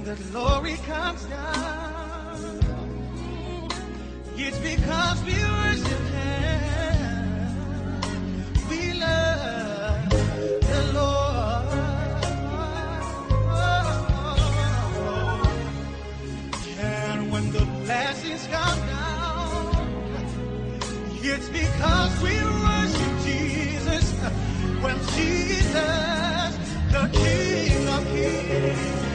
the glory comes down, it's because we worship Him. We love the Lord. And when the blessings come down, it's because we worship Jesus. When Jesus, the King of Kings,